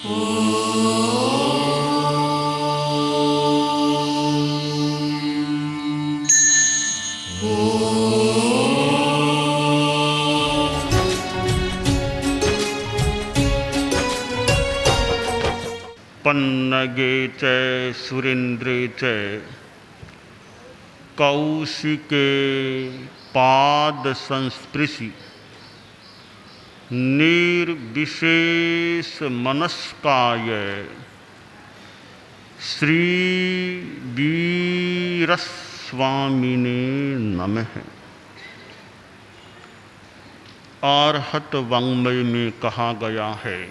पन्नगे च सुरेन्द्रे च कौशिके पाद संस्पृशि निर्विशेष मनस्काय श्री वीरस्वामिने नमः। आर्हत वाङ्मय में कहा गया है,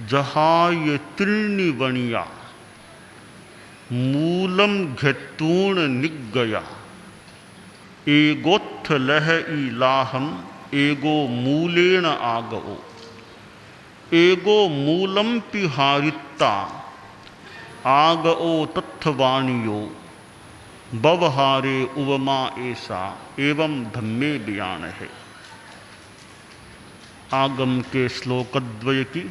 जहाँ ये त्रीणि वणिया मूलम घ्यतूण निगया एगोत्थ लह इलाहम एगो मूलेन आगओ एगो मूलम पिहारिता आगओ तत्थवाणियो बवहारे उवमा ऐसा एवं धम्मे बयान है। आगम के श्लोकद्वय की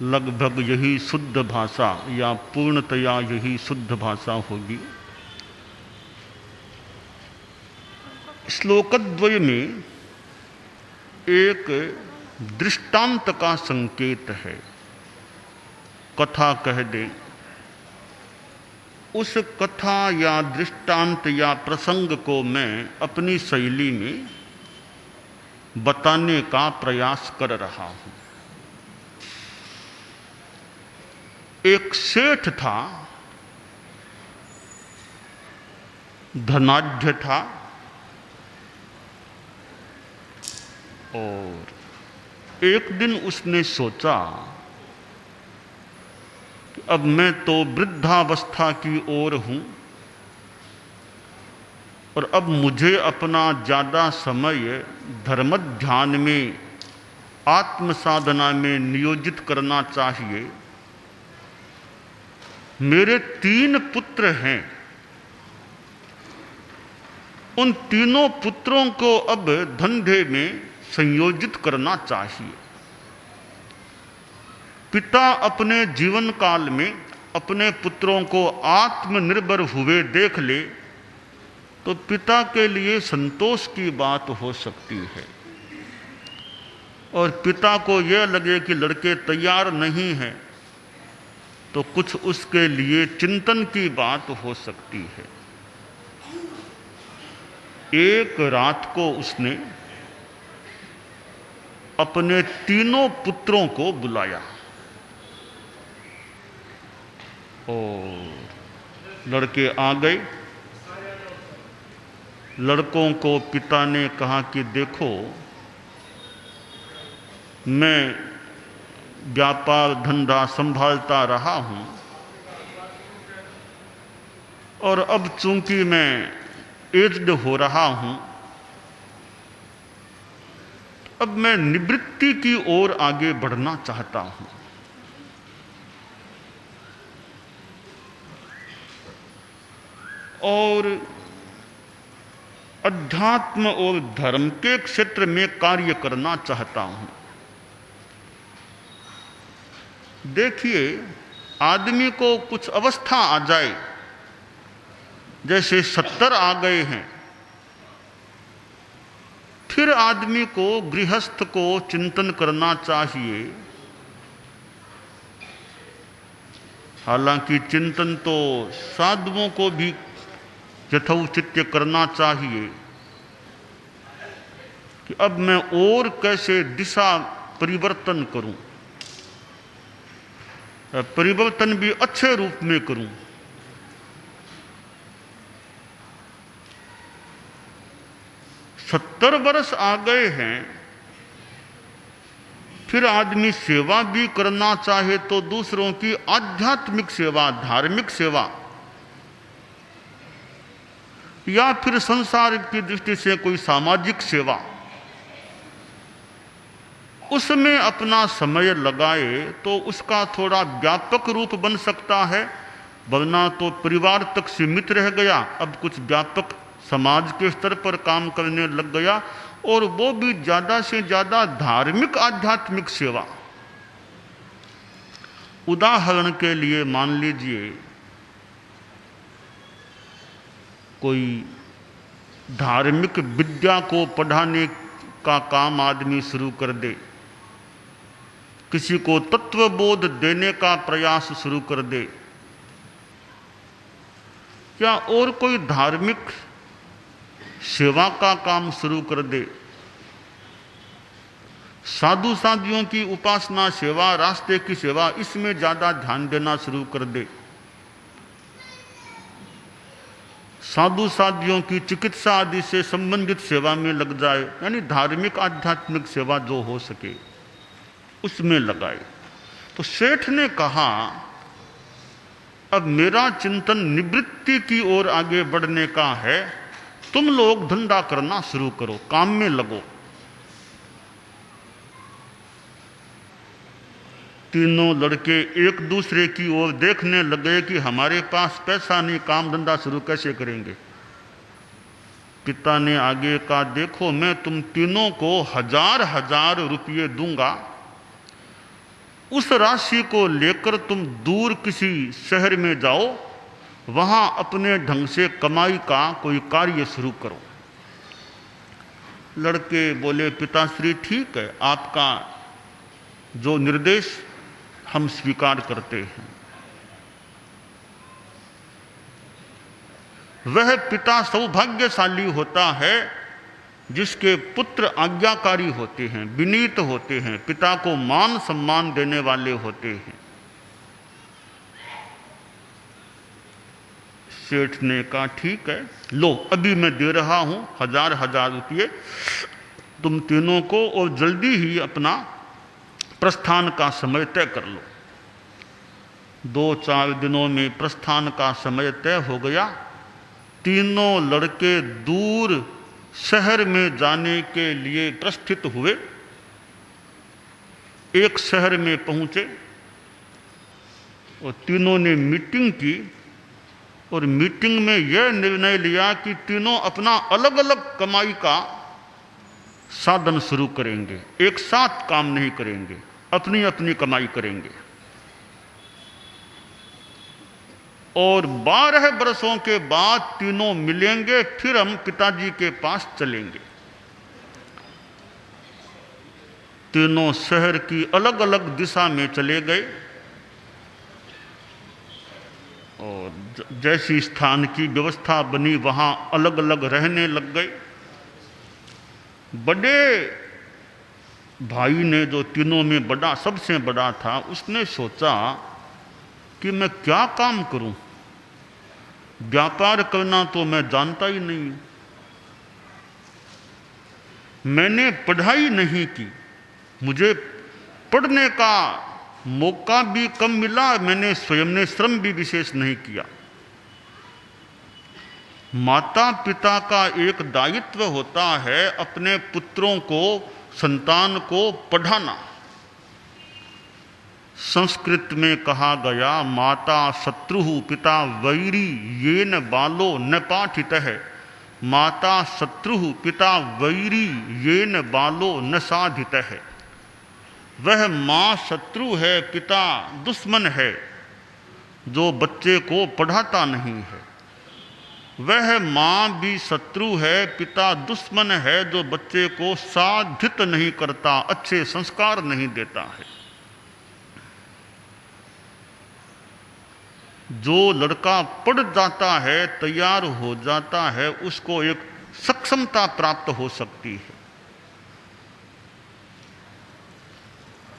लगभग यही शुद्ध भाषा या पूर्णतया यही शुद्ध भाषा होगी। श्लोकद्वय में एक दृष्टांत का संकेत है, कथा कह दे। उस कथा या दृष्टांत या प्रसंग को मैं अपनी शैली में बताने का प्रयास कर रहा हूँ। एक सेठ था, धनाढ्य था और एक दिन उसने सोचा कि अब मैं तो वृद्धावस्था की ओर हूं और अब मुझे अपना ज़्यादा समय धर्म ध्यान में, आत्म साधना में नियोजित करना चाहिए। मेरे 3 पुत्र हैं, उन तीनों पुत्रों को अब धंधे में संयोजित करना चाहिए। पिता अपने जीवन काल में अपने पुत्रों को आत्मनिर्भर हुए देख ले तो पिता के लिए संतोष की बात हो सकती है, और पिता को यह लगे कि लड़के तैयार नहीं हैं तो कुछ उसके लिए चिंतन की बात हो सकती है। एक रात को उसने अपने तीनों पुत्रों को बुलाया और लड़के आ गए। लड़कों को पिता ने कहा कि देखो, मैं व्यापार धंधा संभालता रहा हूं और अब चूंकि मैं एज्ड हो रहा हूं, अब मैं निवृत्ति की ओर आगे बढ़ना चाहता हूं। और अध्यात्म और धर्म के क्षेत्र में कार्य करना चाहता हूं। देखिए, आदमी को कुछ अवस्था आ जाए, जैसे 70 आ गए हैं, फिर आदमी को, गृहस्थ को चिंतन करना चाहिए। हालांकि चिंतन तो साधुओं को भी यथोचित करना चाहिए कि अब मैं और कैसे दिशा परिवर्तन करूं, परिवर्तन भी अच्छे रूप में करूं। सत्तर वर्ष आ गए हैं, फिर आदमी सेवा भी करना चाहे तो दूसरों की आध्यात्मिक सेवा, धार्मिक सेवा, या फिर संसार की दृष्टि से कोई सामाजिक सेवा, उसमें अपना समय लगाए तो उसका थोड़ा व्यापक रूप बन सकता है। वरना तो परिवार तक सीमित रह गया, अब कुछ व्यापक समाज के स्तर पर काम करने लग गया, और वो भी ज़्यादा से ज़्यादा धार्मिक आध्यात्मिक सेवा। उदाहरण के लिए मान लीजिए कोई धार्मिक विद्या को पढ़ाने का काम आदमी शुरू कर दे, किसी को तत्वबोध देने का प्रयास शुरू कर दे, या और कोई धार्मिक सेवा का काम शुरू कर दे, साधु साधियों की उपासना सेवा, रास्ते की सेवा, इसमें ज्यादा ध्यान देना शुरू कर दे, साधु साधियों की चिकित्सा आदि से संबंधित सेवा में लग जाए, यानी धार्मिक आध्यात्मिक सेवा जो हो सके उसमें लगाए। तो सेठ ने कहा अब मेरा चिंतन निवृत्ति की ओर आगे बढ़ने का है, तुम लोग धंधा करना शुरू करो, काम में लगो। तीनों लड़के एक दूसरे की ओर देखने लगे कि हमारे पास पैसा नहीं, काम धंधा शुरू कैसे करेंगे। पिता ने आगे कहा देखो मैं तुम तीनों को 1000 रुपये दूंगा, उस राशि को लेकर तुम दूर किसी शहर में जाओ, वहां अपने ढंग से कमाई का कोई कार्य शुरू करो। लड़के बोले पिताश्री ठीक है, आपका जो निर्देश हम स्वीकार करते हैं। वह पिता सौभाग्यशाली होता है जिसके पुत्र आज्ञाकारी होते हैं, विनीत होते हैं, पिता को मान सम्मान देने वाले होते हैं। सेठ ने कहा ठीक है, लो अभी मैं दे रहा हूं 1000 रुपये तुम तीनों को, और जल्दी ही अपना प्रस्थान का समय तय कर लो। 2-4 दिनों में प्रस्थान का समय तय हो गया। तीनों लड़के दूर शहर में जाने के लिए प्रस्थित हुए। एक शहर में पहुंचे और तीनों ने मीटिंग की, और मीटिंग में यह निर्णय लिया कि तीनों अपना अलग अलग कमाई का साधन शुरू करेंगे, एक साथ काम नहीं करेंगे, अपनी अपनी कमाई करेंगे। और 12 बरसों के बाद तीनों मिलेंगे, फिर हम पिताजी के पास चलेंगे। तीनों शहर की अलग अलग दिशा में चले गए और जैसी स्थान की व्यवस्था बनी वहां अलग अलग रहने लग गए। बड़े भाई ने, जो तीनों में बड़ा सबसे बड़ा था, उसने सोचा कि मैं क्या काम करूं, व्यापार करना तो मैं जानता ही नहीं, मैंने पढ़ाई नहीं की, मुझे पढ़ने का मौका भी कम मिला, मैंने स्वयं ने श्रम भी विशेष नहीं किया। माता पिता का एक दायित्व होता है अपने पुत्रों को, संतान को पढ़ाना। संस्कृत में कहा गया माता शत्रुः पिता वैरी येन बालो न पाठितः। माता शत्रुः पिता वैरी येन बालो न साधितः। वह माँ शत्रु है, पिता दुश्मन है, जो बच्चे को पढ़ाता नहीं है। वह माँ भी शत्रु है, पिता दुश्मन है, जो बच्चे को साधित नहीं करता, अच्छे संस्कार नहीं देता है। जो लड़का पढ़ जाता है, तैयार हो जाता है, उसको एक सक्षमता प्राप्त हो सकती है।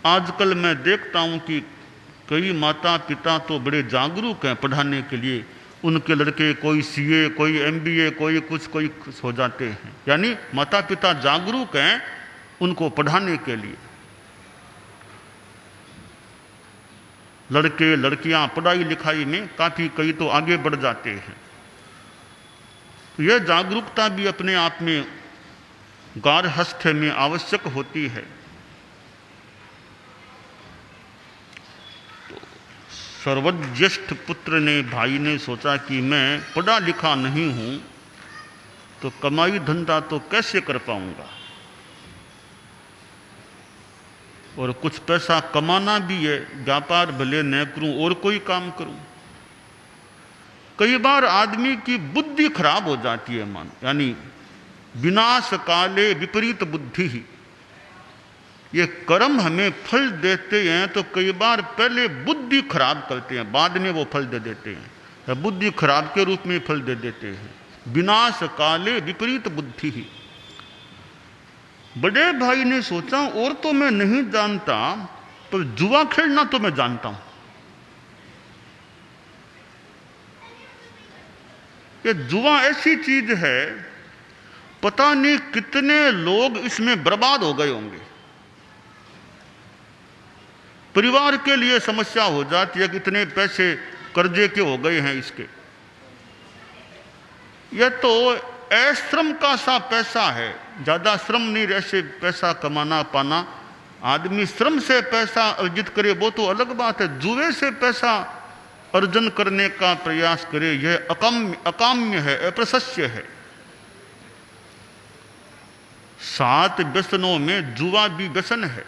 आजकल मैं देखता हूं कि कई माता पिता तो बड़े जागरूक हैं पढ़ाने के लिए। उनके लड़के कोई सीए, कोई एमबीए, कोई कुछ हो जाते हैं। यानी माता पिता जागरूक हैं उनको पढ़ाने के लिए। लड़के लड़कियां पढ़ाई लिखाई में काफ़ी कई तो आगे बढ़ जाते हैं। यह जागरूकता भी अपने आप में गार्हस्थ्य में आवश्यक होती है। तो सर्वज्येष्ठ पुत्र ने, भाई ने सोचा कि मैं पढ़ा लिखा नहीं हूं तो कमाई धंधा तो कैसे कर पाऊंगा। और कुछ पैसा कमाना भी है, व्यापार भले न करूं और कोई काम करूं। कई बार आदमी की बुद्धि खराब हो जाती है, मान यानी विनाश काले विपरीत बुद्धि ही। ये कर्म हमें फल देते हैं तो कई बार पहले बुद्धि खराब करते हैं, बाद में वो फल दे देते हैं, या बुद्धि खराब के रूप में फल दे देते हैं। विनाश काले विपरीत बुद्धि ही। बड़े भाई ने सोचा और तो मैं नहीं जानता, पर जुआ खेलना तो मैं जानता हूं। ये जुआ ऐसी चीज है, पता नहीं कितने लोग इसमें बर्बाद हो गए होंगे। परिवार के लिए समस्या हो जाती है, कितने पैसे कर्जे के हो गए हैं इसके। यह तो अश्रम का सा पैसा है, ज्यादा श्रम नहीं रह से पैसा कमाना पाना। आदमी श्रम से पैसा अर्जित करे वो तो अलग बात है, जुए से पैसा अर्जन करने का प्रयास करे यह अकाम्य है, अप्रशस्य है। 7 व्यसनों में जुआ भी व्यसन है।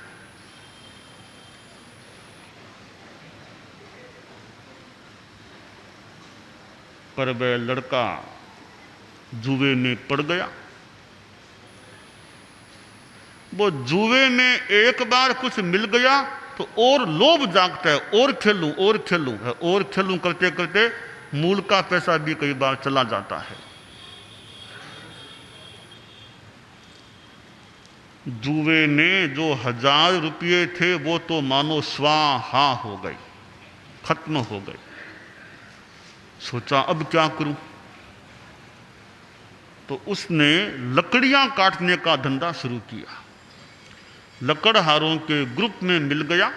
पर वह लड़का जुए में पड़ गया। वो जुए में एक बार कुछ मिल गया तो और लोभ जागता है, और खेलूं और खेलूं है, और खेलूं करते करते मूल का पैसा भी कई बार चला जाता है। जुए में जो 1000 रुपये थे वो तो मानो स्वाहा हो गए, खत्म हो गए। सोचा अब क्या करूं, तो उसने लकड़ियां काटने का धंधा शुरू किया। लकड़हारों के ग्रुप में मिल गया,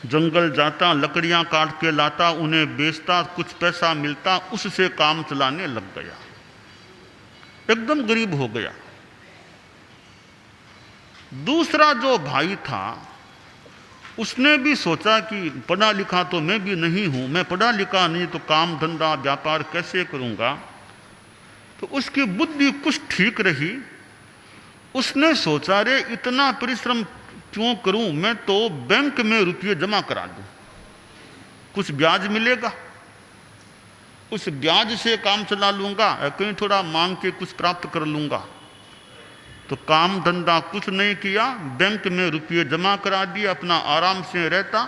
जंगल जाता, लकड़ियां काट के लाता, उन्हें बेचता, कुछ पैसा मिलता, उससे काम चलाने लग गया। एकदम गरीब हो गया। दूसरा जो भाई था उसने भी सोचा कि पढ़ा लिखा तो मैं भी नहीं हूं, मैं पढ़ा लिखा नहीं तो काम धंधा व्यापार कैसे करूंगा। तो उसकी बुद्धि कुछ ठीक रही। उसने सोचा रे इतना परिश्रम क्यों करूं, मैं तो बैंक में रुपये जमा करा दूं, कुछ ब्याज मिलेगा, उस ब्याज से काम चला लूंगा, कहीं थोड़ा मांग के कुछ प्राप्त कर लूंगा। तो काम धंधा कुछ नहीं किया, बैंक में रुपये जमा करा दिए, अपना आराम से रहता,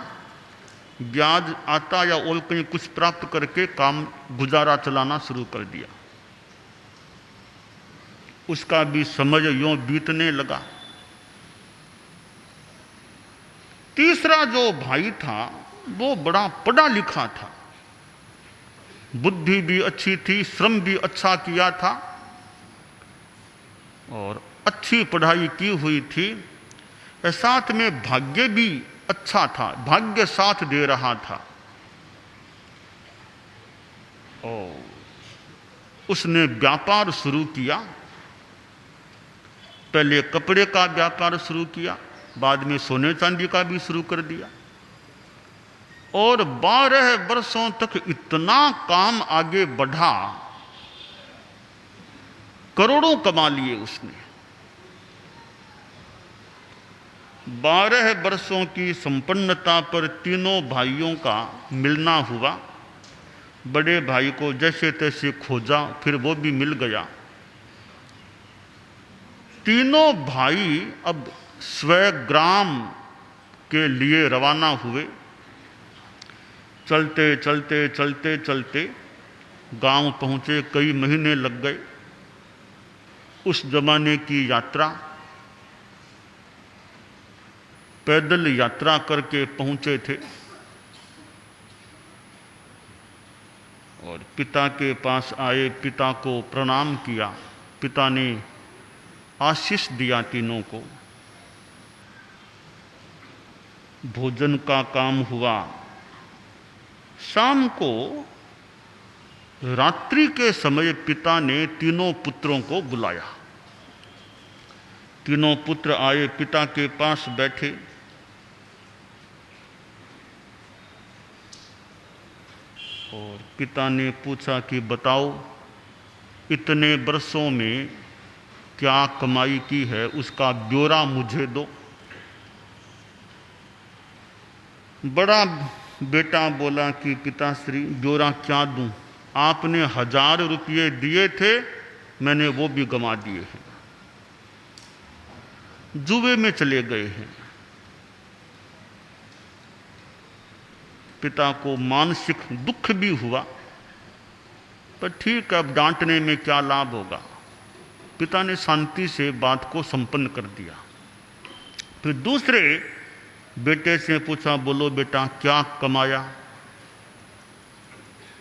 ब्याज आता या और कहीं कुछ प्राप्त करके काम गुजारा चलाना शुरू कर दिया। उसका भी समय यूं बीतने लगा। तीसरा जो भाई था वो बड़ा पढ़ा लिखा था, बुद्धि भी अच्छी थी, श्रम भी अच्छा किया था और अच्छी पढ़ाई की हुई थी, साथ में भाग्य भी अच्छा था, भाग्य साथ दे रहा था। और उसने व्यापार शुरू किया। पहले कपड़े का व्यापार शुरू किया, बाद में सोने चांदी का भी शुरू कर दिया। और 12 वर्षों तक इतना काम आगे बढ़ा, करोड़ों कमा लिए उसने। 12 वर्षों की संपन्नता पर तीनों भाइयों का मिलना हुआ। बड़े भाई को जैसे तैसे खोजा, फिर वो भी मिल गया। तीनों भाई अब स्वग्राम के लिए रवाना हुए। चलते चलते चलते चलते गांव पहुंचे, कई महीने लग गए। उस जमाने की यात्रा, पैदल यात्रा करके पहुंचे थे। और पिता के पास आए, पिता को प्रणाम किया। पिता ने आशीष दिया तीनों को। भोजन का काम हुआ। शाम को रात्रि के समय पिता ने तीनों पुत्रों को बुलाया। तीनों पुत्र आए, पिता के पास बैठे। और पिता ने पूछा कि बताओ, इतने वर्षों में क्या कमाई की है, उसका ब्यौरा मुझे दो। बड़ा बेटा बोला कि पिताश्री ब्योरा क्या दूं, आपने 1000 रुपये दिए थे, मैंने वो भी गंवा दिए हैं, जुए में चले गए हैं। पिता को मानसिक दुख भी हुआ, पर ठीक है, अब डांटने में क्या लाभ होगा। पिता ने शांति से बात को संपन्न कर दिया। फिर दूसरे बेटे से पूछा, बोलो बेटा क्या कमाया।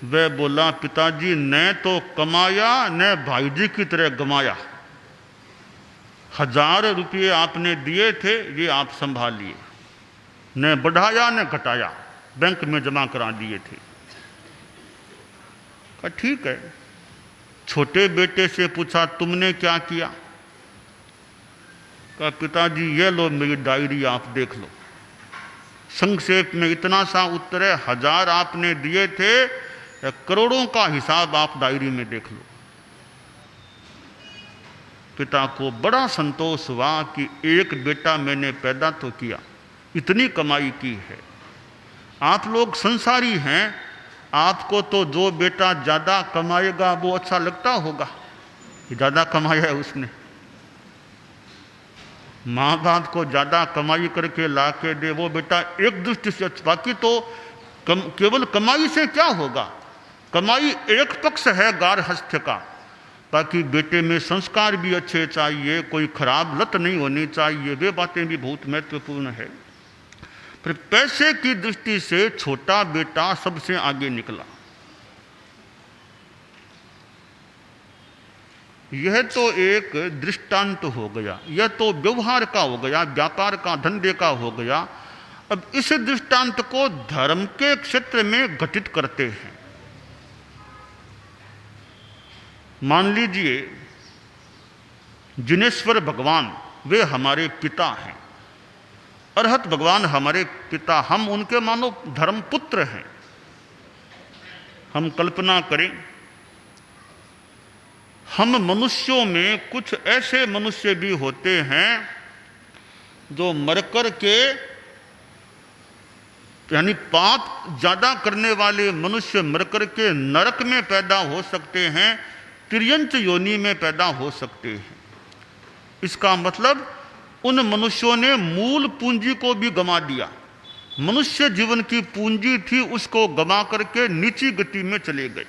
वह बोला, पिताजी न तो कमाया न भाई जी की तरह गमाया। 1000 रुपये आपने दिए थे, ये आप संभालिए, न बढ़ाया न घटाया, बैंक में जमा करा दिए थे। कहा ठीक है। छोटे बेटे से पूछा, तुमने क्या किया। कहा पिताजी ये लो मेरी डायरी, आप देख लो। संक्षेप में इतना सा उत्तर है, 1000 आपने दिए थे, करोड़ों का हिसाब आप डायरी में देख लो। पिता को बड़ा संतोष हुआ कि एक बेटा मैंने पैदा तो किया, इतनी कमाई की है। आप लोग संसारी हैं, आपको तो जो बेटा ज़्यादा कमाएगा वो अच्छा लगता होगा, ज़्यादा कमाया है उसने। माँ बाप को ज़्यादा कमाई करके ला के दे वो बेटा एक दृष्टि से अच्छा, बाकी तो केवल कमाई से क्या होगा। कमाई एक पक्ष है गारहस्थ्य का, बाकी बेटे में संस्कार भी अच्छे चाहिए, कोई खराब लत नहीं होनी चाहिए, वे बातें भी बहुत महत्वपूर्ण है। फिर पैसे की दृष्टि से छोटा बेटा सबसे आगे निकला। यह तो एक दृष्टांत हो गया, यह तो व्यवहार का हो गया, व्यापार का, धंधे का हो गया। अब इस दृष्टांत को धर्म के क्षेत्र में घटित करते हैं। मान लीजिए जिनेश्वर भगवान वे हमारे पिता हैं, अरहत भगवान हमारे पिता, हम उनके मानो धर्म पुत्र हैं। हम कल्पना करें, हम मनुष्यों में कुछ ऐसे मनुष्य भी होते हैं जो मरकर के, यानी पाप ज्यादा करने वाले मनुष्य मरकर के नरक में पैदा हो सकते हैं, तिर्यंच योनि में पैदा हो सकते हैं। इसका मतलब उन मनुष्यों ने मूल पूंजी को भी गंवा दिया। मनुष्य जीवन की पूंजी थी, उसको गंवा करके नीची गति में चले गए।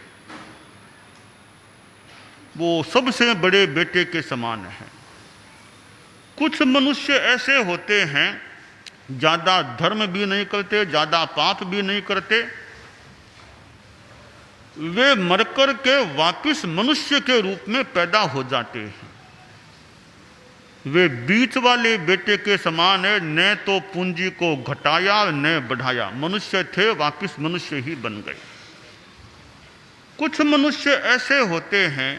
वो सबसे बड़े बेटे के समान है। कुछ मनुष्य ऐसे होते हैं, ज्यादा धर्म भी नहीं करते, ज्यादा पाप भी नहीं करते, वे मरकर के वापिस मनुष्य के रूप में पैदा हो जाते हैं। वे बीच वाले बेटे के समान है, न तो पूंजी को घटाया न बढ़ाया, मनुष्य थे वापिस मनुष्य ही बन गए। कुछ मनुष्य ऐसे होते हैं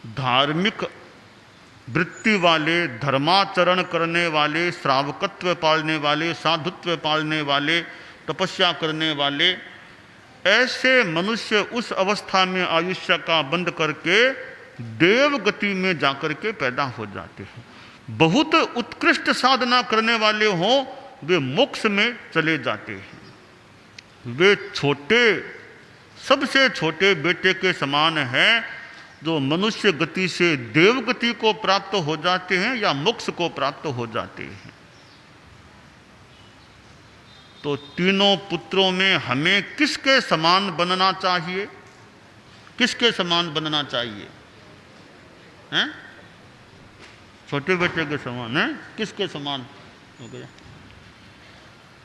धार्मिक वृत्ति वाले, धर्माचरण करने वाले, श्रावकत्व पालने वाले, साधुत्व पालने वाले, तपस्या करने वाले, ऐसे मनुष्य उस अवस्था में आयुष्य का बंद करके देव गति में जाकर के पैदा हो जाते हैं। बहुत उत्कृष्ट साधना करने वाले हों, वे मोक्ष में चले जाते हैं। वे छोटे, सबसे छोटे बेटे के समान हैं जो मनुष्य गति से देव गति को प्राप्त हो जाते हैं या मोक्ष को प्राप्त हो जाते हैं। तो तीनों पुत्रों में हमें किसके समान बनना चाहिए? किसके समान बनना चाहिए? हैं? छोटे बेटे के समान है? किसके समान हो गया?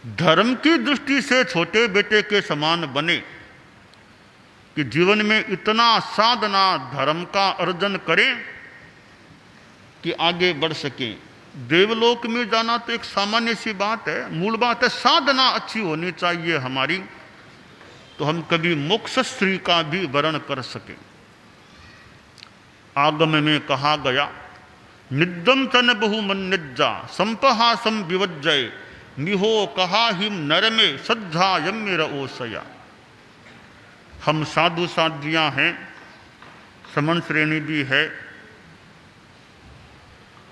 धर्म की दृष्टि से छोटे बेटे के समान बने कि जीवन में इतना साधना धर्म का अर्जन करें कि आगे बढ़ सकें। देवलोक में जाना तो एक सामान्य सी बात है, मूल बात है साधना अच्छी होनी चाहिए हमारी, तो हम कभी मोक्षश्री का भी वर्ण कर सकें। आगम में कहा गया, निद्दम तन बहुमन्निज्जा संपहासम विवज्जय मिहो कहा हिम नर में सज्जा यम्य रओसया। हम साधु साध्वियां हैं, समन श्रेणी भी है,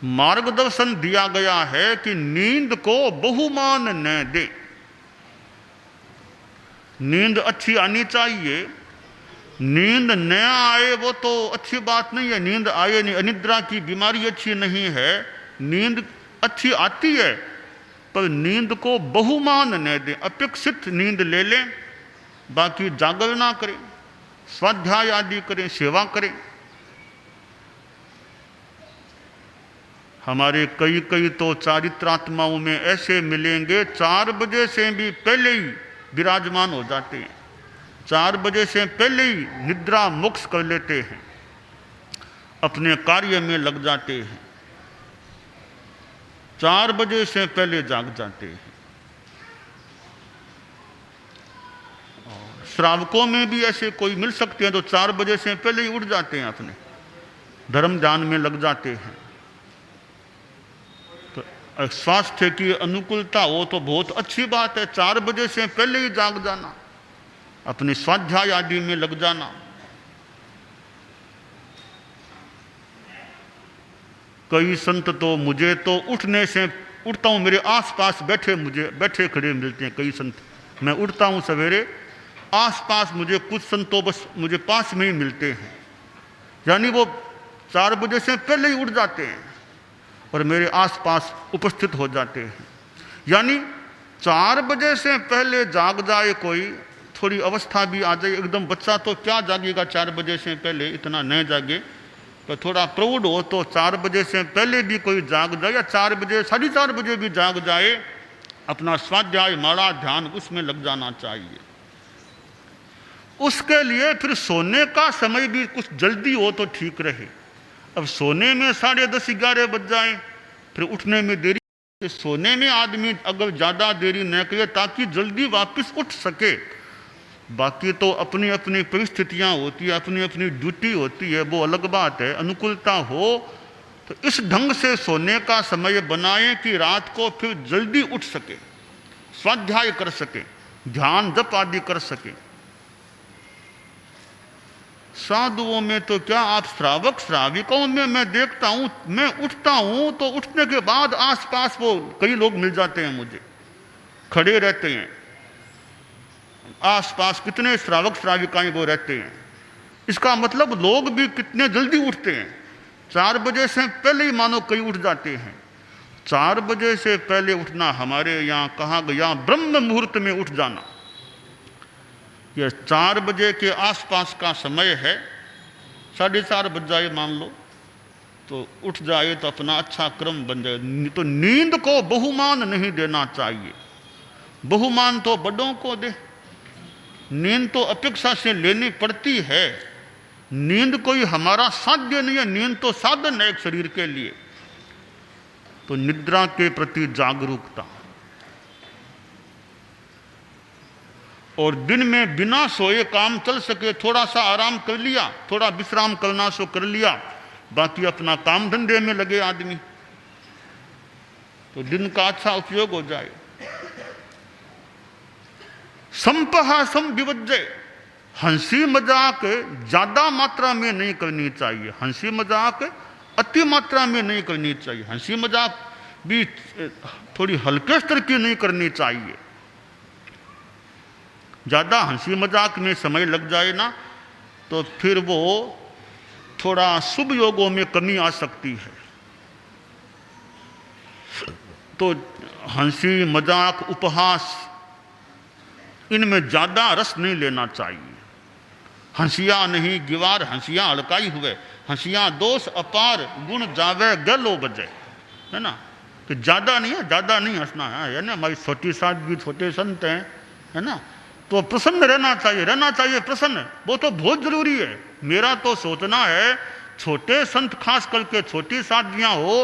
मार्गदर्शन दिया गया है कि नींद को बहुमान न दे। नींद अच्छी आनी चाहिए। नींद न आए वो तो अच्छी बात नहीं है, नींद आए नहीं, अनिद्रा की बीमारी अच्छी नहीं है। नींद अच्छी आती है, पर नींद को बहुमान न दें, अपेक्षित नींद ले लें, बाकी जागरण ना करें, स्वाध्याय आदि करें, सेवा करें। हमारे कई कई तो चारित्रात्माओं में ऐसे मिलेंगे 4 बजे से भी पहले ही विराजमान हो जाते हैं, 4 बजे से पहले ही निद्रा मोक्ष कर लेते हैं, अपने कार्य में लग जाते हैं, 4 बजे से पहले जाग जाते हैं। श्रावकों में भी ऐसे कोई मिल सकते हैं तो 4 बजे से पहले ही उठ जाते हैं, अपने धर्म ध्यान में लग जाते हैं। तो स्वास्थ्य की अनुकूलता हो तो बहुत अच्छी बात है, 4 बजे से पहले ही जाग जाना, अपने स्वाध्याय आदि में लग जाना। कई संत तो मुझे तो उठने से, उठता हूं मेरे आसपास बैठे, मुझे बैठे खड़े मिलते हैं कई संत। मैं उठता हूं सवेरे, आसपास मुझे कुछ संतों बस मुझे पास में ही मिलते हैं, यानी वो 4 बजे से पहले ही उठ जाते हैं और मेरे आसपास उपस्थित हो जाते हैं। यानी 4 बजे से पहले जाग जाए कोई, थोड़ी अवस्था भी आ जाए, एकदम बच्चा तो क्या जागेगा 4 बजे से पहले, इतना न जागे, तो थोड़ा प्रौढ़ हो तो 4 बजे से पहले भी कोई जाग जाए, या 4 बजे 4:30 बजे भी जाग जाए, अपना स्वाध्याय माला ध्यान उसमें लग जाना चाहिए। उसके लिए फिर सोने का समय भी कुछ जल्दी हो तो ठीक रहे। अब सोने में 10:30 11 बज जाए, फिर उठने में देरी, सोने में आदमी अगर ज़्यादा देरी न करे ताकि जल्दी वापस उठ सके। बाकी तो अपनी अपनी परिस्थितियाँ होती है, अपनी अपनी ड्यूटी होती है, वो अलग बात है। अनुकूलता हो तो इस ढंग से सोने का समय बनाएं कि रात को फिर जल्दी उठ सके, स्वाध्याय कर सके, ध्यान जप आदि कर सके। साधुओं में तो क्या, आप श्रावक श्राविकों में मैं देखता हूं, मैं उठता हूं तो उठने के बाद आसपास वो कई लोग मिल जाते हैं, मुझे खड़े रहते हैं, आसपास कितने श्रावक श्राविकाएं वो रहते हैं। इसका मतलब लोग भी कितने जल्दी उठते हैं, 4 बजे से पहले ही मानो कई उठ जाते हैं। 4 बजे से पहले उठना हमारे यहाँ कहा गया ब्रह्म मुहूर्त में उठ जाना। यह 4 बजे के आसपास का समय है, 4:30 बज जाए मान लो, तो उठ जाए तो अपना अच्छा क्रम बन जाए। तो नींद को बहुमान नहीं देना चाहिए, बहुमान तो बड़ों को दे, नींद तो अपेक्षा से लेनी पड़ती है। नींद कोई हमारा साध्य नहीं है, नींद तो साधन है एक शरीर के लिए। तो निद्रा के प्रति जागरूकता, और दिन में बिना सोए काम चल सके, थोड़ा सा आराम कर लिया, थोड़ा विश्राम करना सो कर लिया, बाकी अपना काम धंधे में लगे आदमी, तो दिन का अच्छा उपयोग हो जाए। संपहासम विवज्जय, हंसी मजाक ज्यादा मात्रा में नहीं करनी चाहिए, हंसी मजाक अति मात्रा में नहीं करनी चाहिए, हंसी मजाक भी थोड़ी हल्के स्तर की नहीं करनी चाहिए। ज़्यादा हंसी मजाक में समय लग जाए ना तो फिर वो थोड़ा शुभ योगों में कमी आ सकती है। तो हंसी मजाक उपहास इनमें ज़्यादा रस नहीं लेना चाहिए। हंसिया नहीं गिवार हंसिया हड़काई हुए, हंसिया दोष अपार गुण जावे गलो बजे, है ना। कि ज़्यादा नहीं है, ज़्यादा नहीं हंसना है ना। हमारी छोटी सादगी छोटे संत हैं, है ना, तो प्रसन्न रहना चाहिए प्रसन्न, वो तो बहुत जरूरी है। मेरा तो सोचना है छोटे संत खास करके छोटी साधवियाँ हो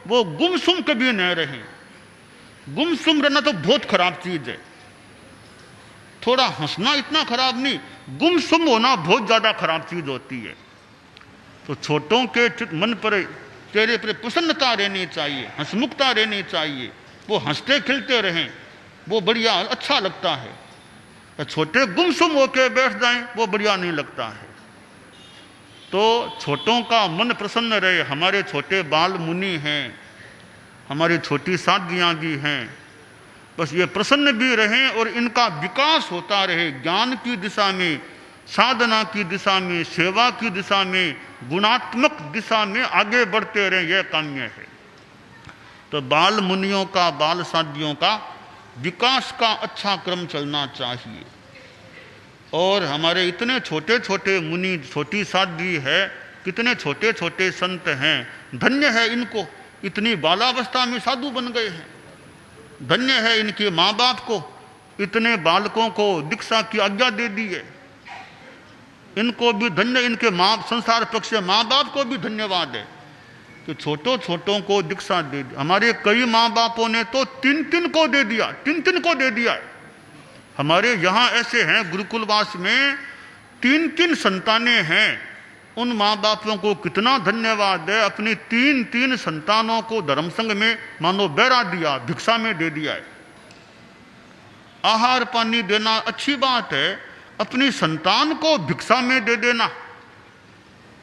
वो गुमसुम कभी न रहें। गुमसुम रहना तो बहुत खराब चीज़ है, थोड़ा हंसना इतना खराब नहीं, गुमसुम होना बहुत ज़्यादा खराब चीज़ होती है। तो छोटों के मन पर चेहरे पर प्रसन्नता रहनी चाहिए, हंसमुखता रहनी चाहिए, वो हंसते खिलते रहें, वो बढ़िया अच्छा लगता है। छोटे गुमसुम होकर बैठ जाएं वो बढ़िया नहीं लगता है। तो छोटों का मन प्रसन्न रहे। हमारे छोटे बाल मुनि हैं, हमारी छोटी साधवियाँ भी हैं, बस ये प्रसन्न भी रहें और इनका विकास होता रहे, ज्ञान की दिशा में, साधना की दिशा में, सेवा की दिशा में, गुणात्मक दिशा में आगे बढ़ते रहें, यह काम्य है। तो बाल मुनियों का, बाल साधियों का विकास का अच्छा क्रम चलना चाहिए। और हमारे इतने छोटे छोटे मुनि, छोटी साध्वी है, कितने छोटे छोटे संत हैं, धन्य है इनको, इतनी बालावस्था में साधु बन गए हैं। धन्य है इनके माँ बाप को, इतने बालकों को दीक्षा की आज्ञा दे दी है। इनको भी धन्य, इनके माँ, संसार पक्ष से माँ बाप को भी धन्यवाद है कि छोटों छोटों को दीक्षा दे दी। हमारे कई माँ बापों ने तो तीन तीन को दे दिया, तीन तीन को दे दिया। हमारे यहाँ ऐसे हैं, गुरुकुलवास में तीन तीन संतानें हैं। उन माँ बापों को कितना धन्यवाद है, अपनी तीन तीन संतानों को धर्मसंघ में मानो बैरा दिया, भिक्षा में दे दिया है। आहार पानी देना अच्छी बात है, अपनी संतान को भिक्षा में दे देना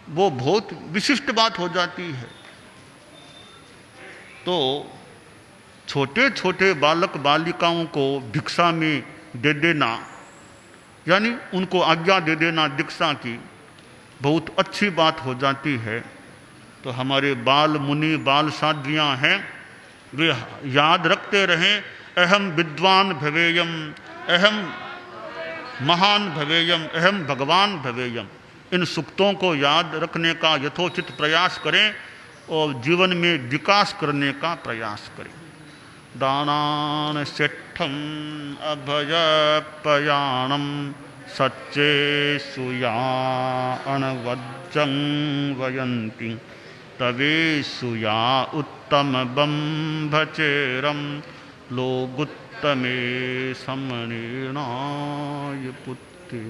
वो बहुत विशिष्ट बात हो जाती है। तो छोटे छोटे बालक बालिकाओं को भिक्षा में दे देना, यानी उनको आज्ञा दे देना दीक्षा की, बहुत अच्छी बात हो जाती है। तो हमारे बाल मुनि, बाल साध्वियाँ हैं, वे याद रखते रहें, अहम विद्वान भवेयम, अहम महान भवेयम, अहम भगवान भवेयम। इन सूक्तों को याद रखने का यथोचित प्रयास करें और जीवन में विकास करने का प्रयास करें। दानान सेठम अभयपयाणम सच्चे सुया अणवज्जं वयन्ति तवे सुया उत्तम बंभचेरम लोगुत्तमे समनेनाय पुत्ते।